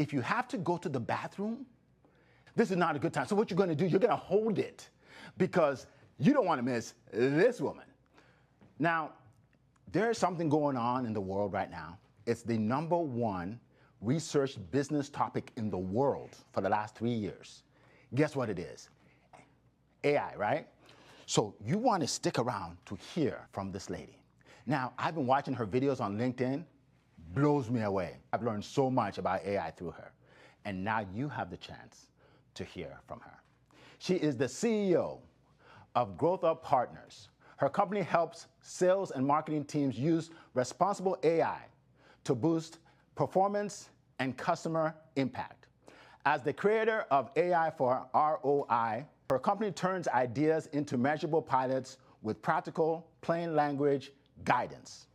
if you have to go to the bathroom, this is not a good time. So what you're going to do, you're going to hold it because you don't want to miss this woman. Now, there's something going on in the world right now. It's the #1 research business topic in the world for the last 3 years. Guess what it is? AI, right? So you want to stick around to hear from this lady. Now, I've been watching her videos on LinkedIn. Blows me away. I've learned so much about AI through her. And now you have the chance to hear from her. She is the CEO of Growth Up Partners. Her company helps sales and marketing teams use responsible AI to boost performance and customer impact. As the creator of AI for ROI, her company turns ideas into measurable pilots with practical, plain language guidance.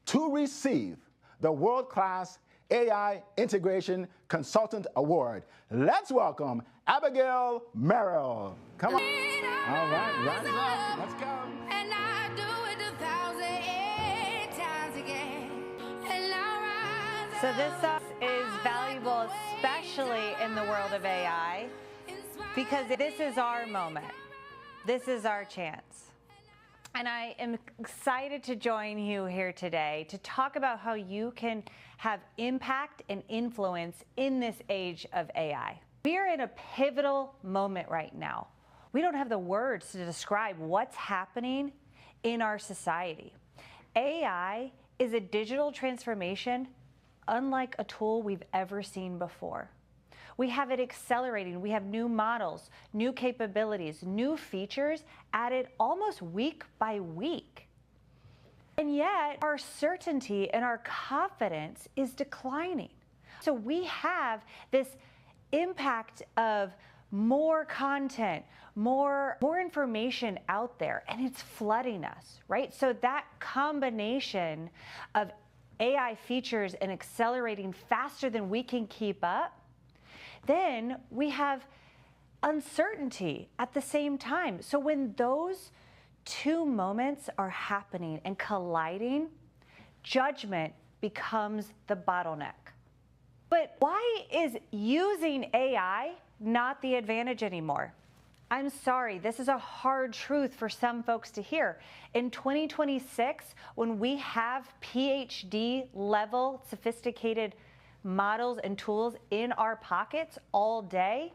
To receive the world-class AI Integration Consultant Award, let's welcome Abigail Merrill. Come on. All right, rise up. Let's go. And I do it 1,008 times again. And I rise So this is valuable, especially in the world of AI, because this is our moment. This is our chance. And I am excited to join you here today to talk about how you can have impact and influence in this age of AI. We are in a pivotal moment right now. We don't have the words to describe what's happening in our society. AI is a digital transformation unlike a tool we've ever seen before. We have it accelerating. We have new models, new capabilities, new features added almost week by week. And yet our certainty and our confidence is declining. So we have this impact of more content, more information out there, and it's flooding us, right? So that combination of AI features and accelerating faster than we can keep up, then we have uncertainty at the same time. So when those two moments are happening and colliding, judgment becomes the bottleneck. But why is using AI not the advantage anymore? I'm sorry, this is a hard truth for some folks to hear. In 2026, when we have PhD level sophisticated models and tools in our pockets all day,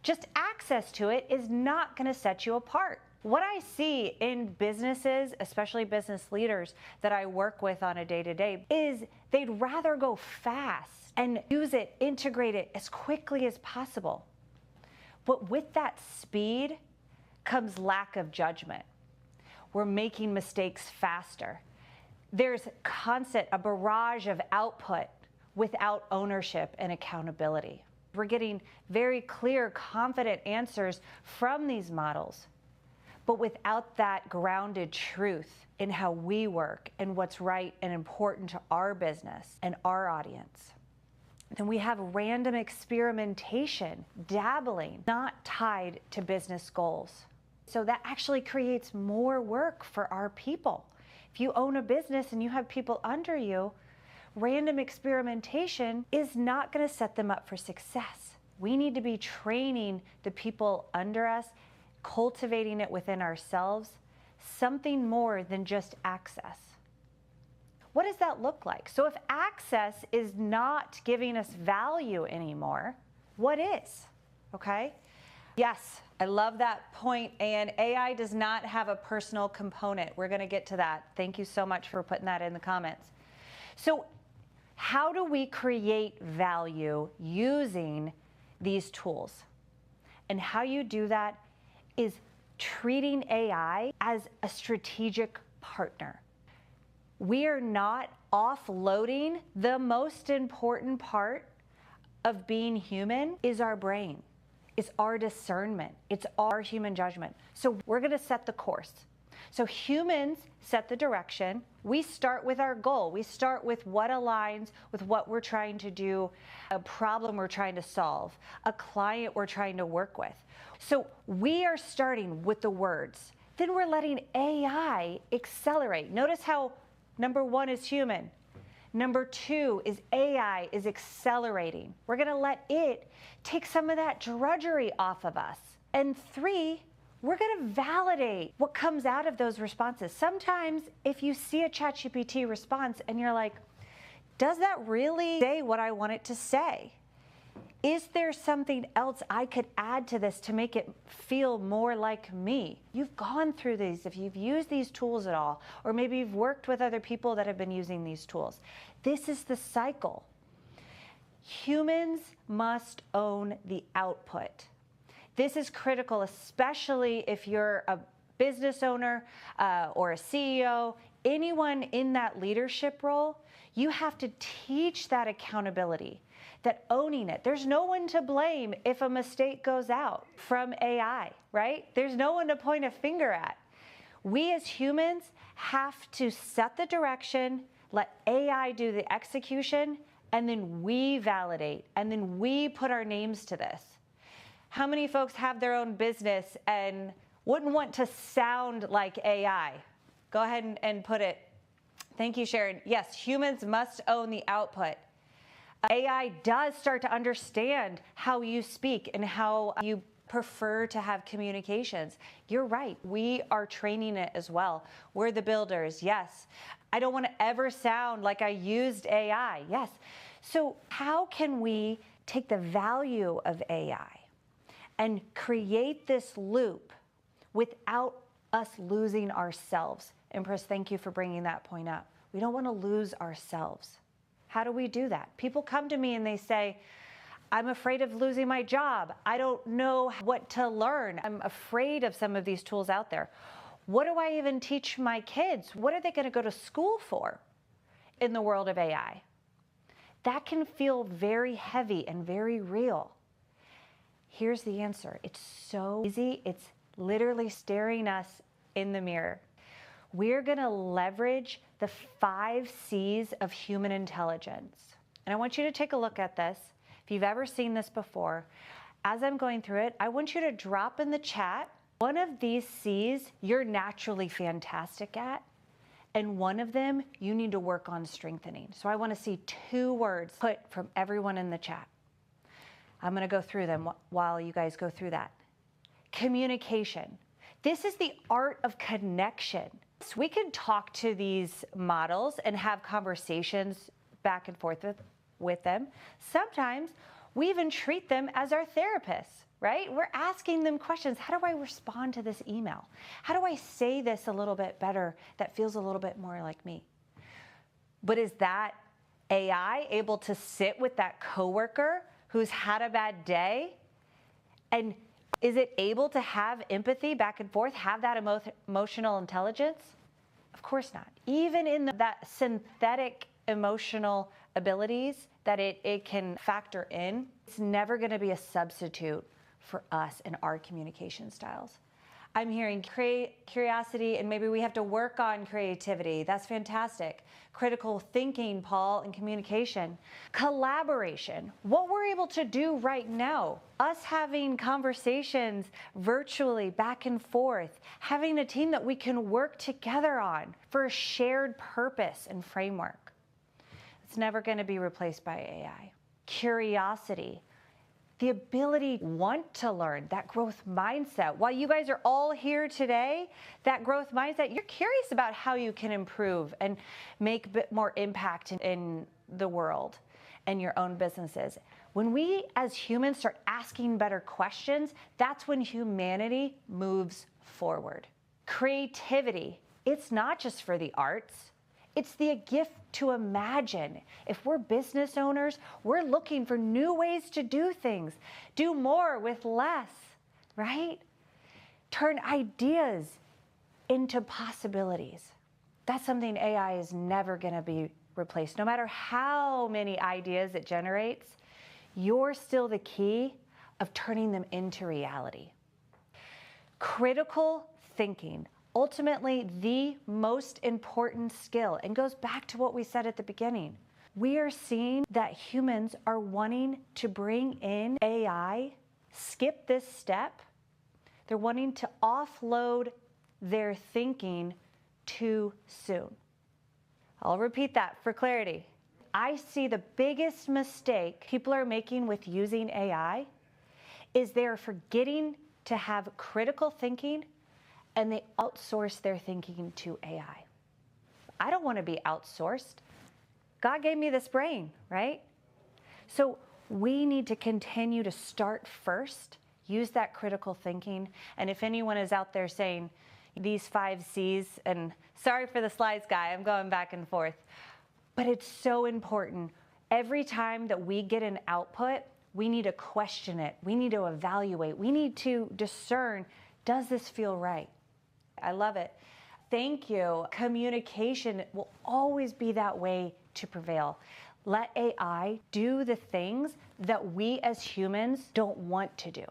just access to it is not going to set you apart. What I see in businesses, especially business leaders that I work with on a day-to-day, is they'd rather go fast and use it, integrate it as quickly as possible. But with that speed comes lack of judgment. We're making mistakes faster. There's a barrage of output without ownership and accountability. We're getting very clear, confident answers from these models, but without that grounded truth in how we work and what's right and important to our business and our audience. Then we have random experimentation, dabbling, not tied to business goals. So that actually creates more work for our people. If you own a business and you have people under you, random experimentation is not going to set them up for success. We need to be training the people under us, cultivating it within ourselves, something more than just access. What does that look like? So if access is not giving us value anymore, what is? Okay? Yes, I love that point. And AI does not have a personal component. We're going to get to that. Thank you so much for putting that in the comments. So how do we create value using these tools? And how you do that is treating AI as a strategic partner. We are not offloading. The most important part of being human is our brain. It's our discernment. It's our human judgment. So we're going to set the course. So humans set the direction. We start with our goal. We start with what aligns with what we're trying to do, a problem we're trying to solve, a client we're trying to work with. So we are starting with the words. Then we're letting AI accelerate. Notice how number one is human. Number two is AI is accelerating. We're going to let it take some of that drudgery off of us. And three, we're going to validate what comes out of those responses. Sometimes if you see a ChatGPT response and you're like, does that really say what I want it to say? Is there something else I could add to this to make it feel more like me? You've gone through these, if you've used these tools at all, or maybe you've worked with other people that have been using these tools. This is the cycle. Humans must own the output. This is critical, especially if you're a business owner or a CEO, anyone in that leadership role. You have to teach that accountability, that owning it. There's no one to blame if a mistake goes out from AI, right? There's no one to point a finger at. We as humans have to set the direction, let AI do the execution, and then we validate, and then we put our names to this. How many folks have their own business and wouldn't want to sound like AI? Go ahead and put it. Thank you, Sharon. Yes, humans must own the output. AI does start to understand how you speak and how you prefer to have communications. You're right. We are training it as well. We're the builders. Yes. I don't want to ever sound like I used AI. Yes. So how can we take the value of AI and create this loop without us losing ourselves? Empress, thank you for bringing that point up. We don't want to lose ourselves. How do we do that? People come to me and they say, I'm afraid of losing my job. I don't know what to learn. I'm afraid of some of these tools out there. What do I even teach my kids? What are they going to go to school for in the world of AI? That can feel very heavy and very real. Here's the answer. It's so easy. It's literally staring us in the mirror. We're going to leverage the 5 C's of human intelligence. And I want you to take a look at this. If you've ever seen this before, as I'm going through it, I want you to drop in the chat one of these C's you're naturally fantastic at, and one of them you need to work on strengthening. So I want to see 2 words put from everyone in the chat. I'm going to go through them while you guys go through that. Communication. This is the art of connection. So we can talk to these models and have conversations back and forth with them. Sometimes we even treat them as our therapists, right? We're asking them questions. How do I respond to this email? How do I say this a little bit better that feels a little bit more like me? But is that AI able to sit with that coworker who's had a bad day? And is it able to have empathy back and forth, have that emotional intelligence? Of course not. Even in that synthetic emotional abilities that it can factor in, it's never going to be a substitute for us and our communication styles. I'm hearing curiosity, and maybe we have to work on creativity. That's fantastic. Critical thinking, Paul, and communication. Collaboration. What we're able to do right now, us having conversations virtually back and forth, having a team that we can work together on for a shared purpose and framework. It's never going to be replaced by AI. Curiosity. The ability to want to learn, that growth mindset. While you guys are all here today, that growth mindset, you're curious about how you can improve and make a bit more impact in the world and your own businesses. When we as humans start asking better questions, that's when humanity moves forward. Creativity, it's not just for the arts. It's the gift to imagine. If we're business owners, we're looking for new ways to do things. Do more with less, right? Turn ideas into possibilities. That's something AI is never going to be replaced. No matter how many ideas it generates, you're still the key of turning them into reality. Critical thinking. Ultimately, the most important skill, and goes back to what we said at the beginning. We are seeing that humans are wanting to bring in AI, skip this step. They're wanting to offload their thinking too soon. I'll repeat that for clarity. I see the biggest mistake people are making with using AI is they're forgetting to have critical thinking, and they outsource their thinking to AI. I don't want to be outsourced. God gave me this brain, right? So we need to continue to start first, use that critical thinking. And if anyone is out there saying these 5 C's, and sorry for the slides, guy, I'm going back and forth, but it's so important. Every time that we get an output, we need to question it. We need to evaluate. We need to discern, does this feel right? I love it. Thank you. Communication will always be that way to prevail. Let AI do the things that we as humans don't want to do.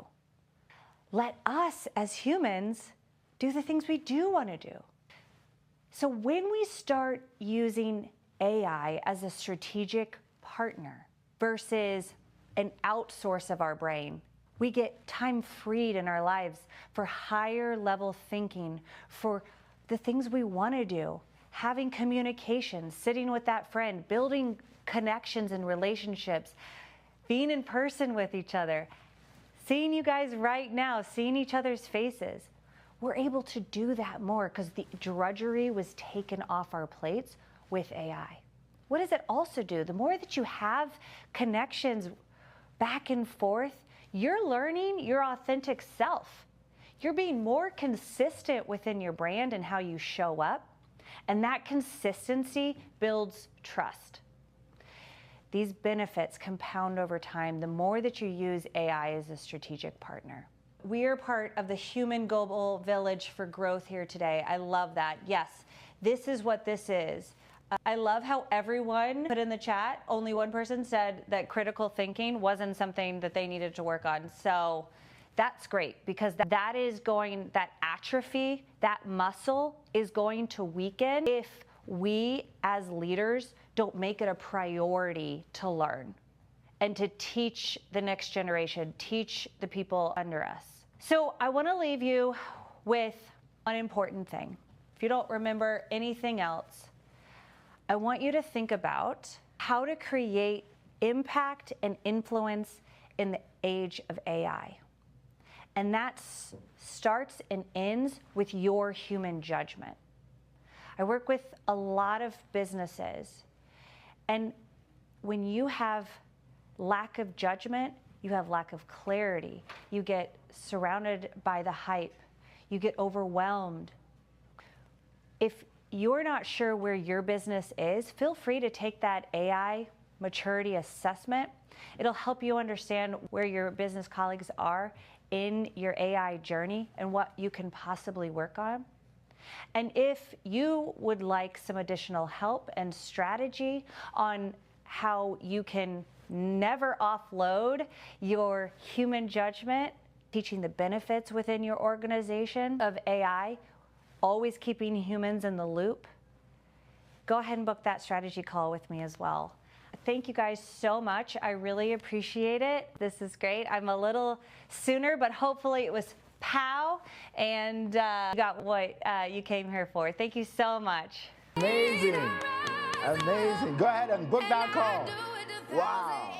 Let us as humans do the things we do want to do. So when we start using AI as a strategic partner versus an outsource of our brain, we get time freed in our lives for higher level thinking, for the things we want to do, having communication, sitting with that friend, building connections and relationships, being in person with each other, seeing you guys right now, seeing each other's faces. We're able to do that more because the drudgery was taken off our plates with AI. What does it also do? The more that you have connections back and forth, you're learning your authentic self. You're being more consistent within your brand and how you show up, and that consistency builds trust. These benefits compound over time the more that you use AI as a strategic partner. We are part of the Human Global Village for Growth here today. I love that. Yes, this is what this is. I love how everyone put in the chat, only one person said that critical thinking wasn't something that they needed to work on. So that's great, because that atrophy, that muscle is going to weaken if we as leaders don't make it a priority to learn and to teach the next generation, teach the people under us. So I want to leave you with one important thing. If you don't remember anything else, I want you to think about how to create impact and influence in the age of AI. And that starts and ends with your human judgment. I work with a lot of businesses, and when you have lack of judgment, you have lack of clarity. You get surrounded by the hype. You get overwhelmed. If you're not sure where your business is, feel free to take that AI maturity assessment. It'll help you understand where your business colleagues are in your AI journey and what you can possibly work on. And if you would like some additional help and strategy on how you can never offload your human judgment, teaching the benefits within your organization of AI, always keeping humans in the loop, go ahead and book that strategy call with me as well. Thank you guys so much. I really appreciate it. This is great. I'm a little sooner, but hopefully it was pow, and you got what you came here for. Thank you so much. Amazing. Amazing. Go ahead and book that call. Wow.